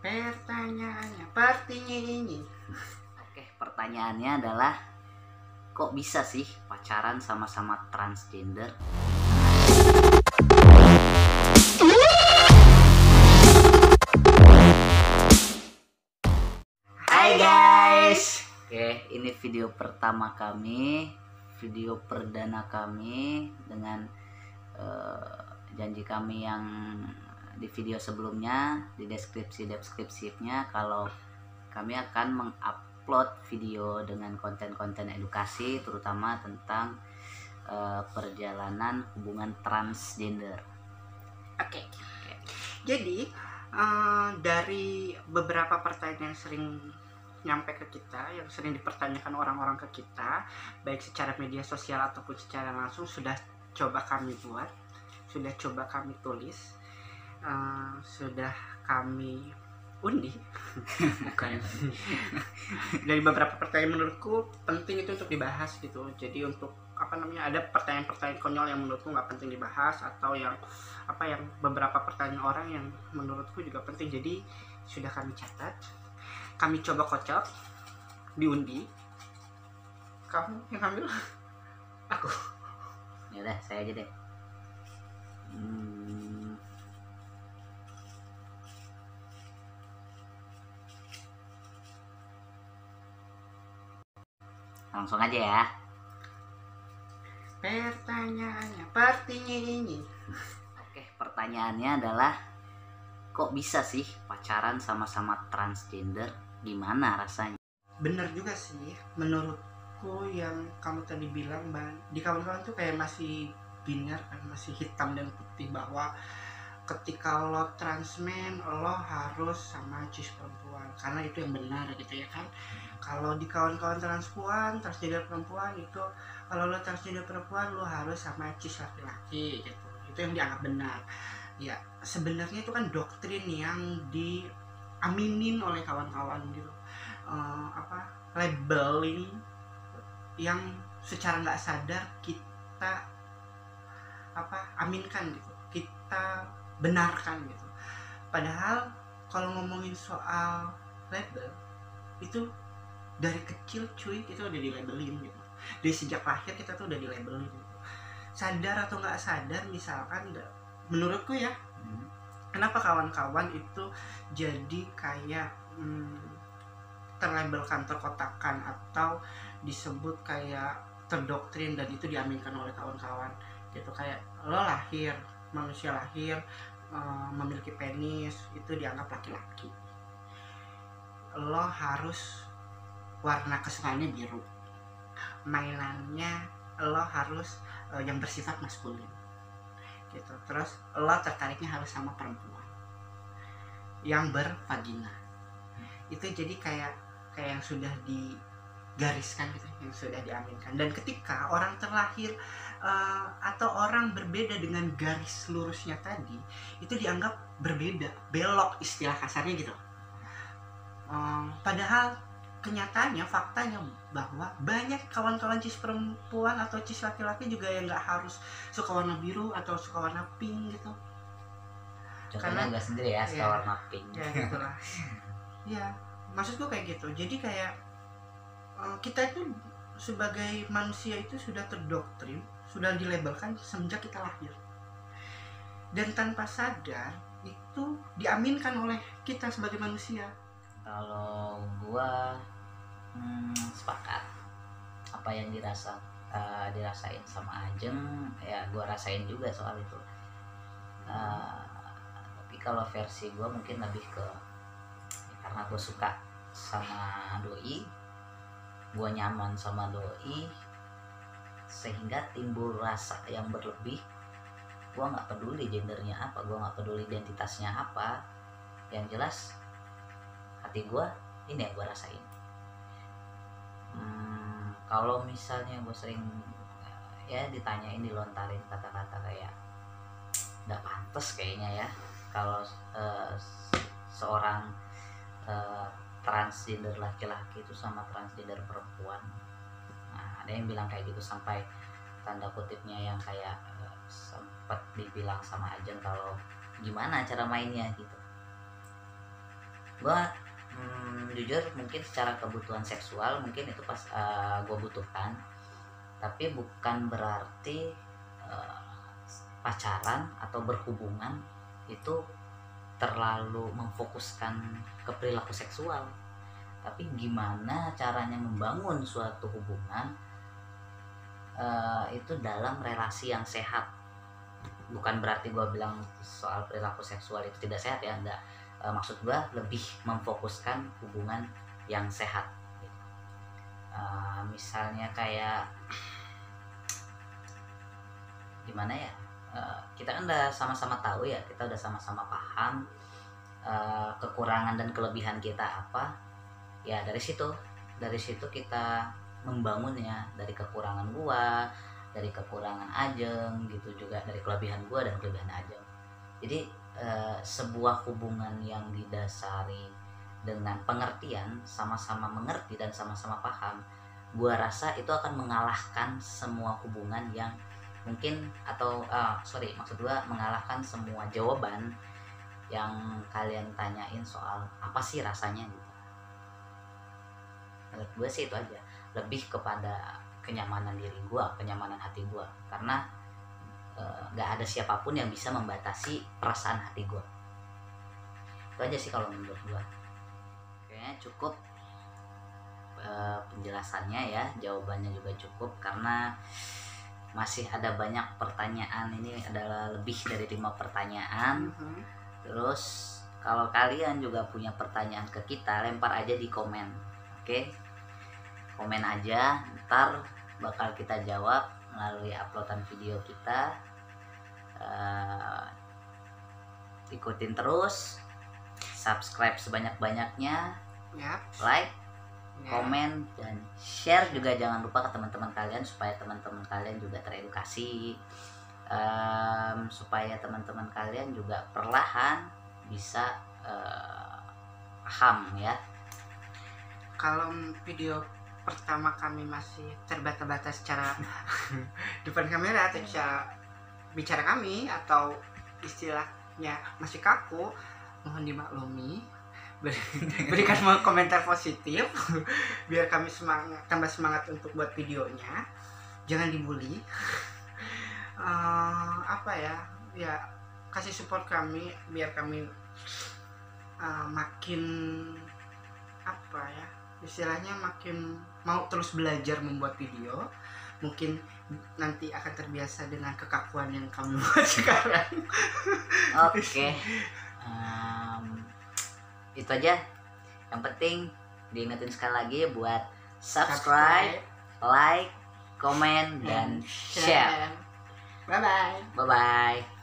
Pertanyaannya partinya ini. Oke, pertanyaannya adalah kok bisa sih pacaran sama-sama transgender? Hai guys. Oke, ini video pertama kami, video perdana kami dengan janji kami yang di video sebelumnya, di deskripsinya kalau kami akan mengupload video dengan konten-konten edukasi terutama tentang perjalanan hubungan transgender. Oke. Jadi dari beberapa pertanyaan yang sering nyampe ke kita, yang sering dipertanyakan orang-orang ke kita, baik secara media sosial ataupun secara langsung, sudah coba kami buat, sudah coba kami tulis, sudah kami undi. Bukan. Dari beberapa pertanyaan menurutku penting itu untuk dibahas gitu. Jadi untuk ada pertanyaan-pertanyaan konyol yang menurutku nggak penting dibahas, atau yang beberapa pertanyaan orang yang menurutku juga penting. Jadi sudah kami catat, kami coba kocok, diundi. Kamu yang ambil? Aku. Ya udah, saya aja deh. Langsung aja ya. Pertanyaannya partinya ini. Oke, pertanyaannya adalah kok bisa sih pacaran sama-sama transgender? Gimana rasanya? Bener juga sih, menurutku yang kamu tadi bilang, di kawan-kawan tuh kayak masih binar kan, masih hitam dan putih, bahwa ketika lo transmen lo harus sama cis perempuan, karena itu yang benar gitu ya kan. Kalau di kawan-kawan transgender perempuan itu, kalau lo transgender perempuan lo harus sama cis laki-laki gitu, itu yang dianggap benar. Ya sebenarnya itu kan doktrin yang diaminin oleh kawan-kawan gitu, labeling yang secara nggak sadar kita aminkan gitu, kita benarkan gitu. Padahal kalau ngomongin soal label itu dari kecil cuy, kita udah dilabelin gitu. Dari sejak lahir kita tuh udah dilabelin gitu. Sadar atau nggak sadar, misalkan menurutku ya, kenapa kawan-kawan itu jadi kayak terlabelkan, terkotakkan, atau disebut kayak terdoktrin dan itu diaminkan oleh kawan-kawan gitu. Kayak lo lahir, manusia lahir memiliki penis, itu dianggap laki-laki. Lo harus warna kesukaannya biru, mainannya lo harus yang bersifat maskulin gitu. Terus lo tertariknya harus sama perempuan yang bervagina. Itu jadi kayak yang sudah digariskan gitu, yang sudah diaminkan. Dan ketika orang terlahir atau orang berbeda dengan garis lurusnya tadi, itu dianggap berbeda, belok istilah kasarnya gitu. Padahal kenyataannya, faktanya bahwa banyak kawan-kawan cis perempuan atau cis laki-laki juga yang nggak harus suka warna biru atau suka warna pink gitu. Contohnya enggak sendiri ya, suka warna pink. Ya gitulah. Ya, maksudku kayak gitu. Jadi kayak kita itu sebagai manusia itu sudah terdoktrin, sudah dilabelkan semenjak kita lahir, dan tanpa sadar itu diaminkan oleh kita sebagai manusia. Kalau gua sepakat apa yang dirasain sama Ajeng, ya gua rasain juga soal itu. Tapi kalau versi gua mungkin lebih ke karena gue suka sama doi, gue nyaman sama doi, sehingga timbul rasa yang berlebih. Gue nggak peduli gendernya apa, gue nggak peduli identitasnya apa, yang jelas hati gue ini yang gue rasain. Kalau misalnya gue sering ya ditanyain, dilontarin kata-kata kayak nggak pantas kayaknya ya kalau seorang transgender laki-laki itu sama transgender perempuan. Nah, ada yang bilang kayak gitu, sampai tanda kutipnya yang kayak sempat dibilang sama Ajeng kalau gimana cara mainnya gitu. gue jujur mungkin secara kebutuhan seksual mungkin itu pas gue butuhkan, tapi bukan berarti pacaran atau berhubungan itu terlalu memfokuskan ke perilaku seksual, tapi gimana caranya membangun suatu hubungan itu dalam relasi yang sehat. Bukan berarti gue bilang soal perilaku seksual itu tidak sehat ya, enggak. Maksud gue lebih memfokuskan hubungan yang sehat gitu. Misalnya kayak gimana ya, kita kan udah sama-sama tahu ya, kita udah sama-sama paham kekurangan dan kelebihan kita apa ya. Dari situ kita membangunnya, dari kekurangan gua, dari kekurangan Ajeng gitu, juga dari kelebihan gua dan kelebihan Ajeng. Jadi sebuah hubungan yang didasari dengan pengertian, sama-sama mengerti dan sama-sama paham, gua rasa itu akan mengalahkan semua hubungan yang mungkin atau maksud gua mengalahkan semua jawaban yang kalian tanyain soal apa sih rasanya gitu. Menurut gue sih itu aja, lebih kepada kenyamanan diri gue, kenyamanan hati gue, karena gak ada siapapun yang bisa membatasi perasaan hati gue. Itu aja sih kalau menurut gue. Kayaknya cukup penjelasannya ya, jawabannya juga cukup, karena masih ada banyak pertanyaan. Ini adalah lebih dari 5 pertanyaan. Terus kalau kalian juga punya pertanyaan ke kita, lempar aja di komen. Oke? Komen aja, ntar bakal kita jawab melalui uploadan video kita. Ikutin terus, subscribe sebanyak-banyaknya, like, komen, dan share juga jangan lupa ke teman-teman kalian, supaya teman-teman kalian juga teredukasi, supaya teman-teman kalian juga perlahan bisa paham ya. Kalau video pertama kami masih terbatas-batas secara depan kamera atau cara bicara kami, atau istilahnya masih kaku, mohon dimaklumi. Berikan komentar positif biar kami tambah semangat untuk buat videonya. Jangan dibully. Apa ya kasih support kami biar kami makin apa ya, istilahnya makin mau terus belajar membuat video. Mungkin nanti akan terbiasa dengan kekakuan yang kami buat sekarang. Oke. Itu aja. Yang penting diingetin sekali lagi buat subscribe, like, komen, dan share. Bye bye. Bye bye.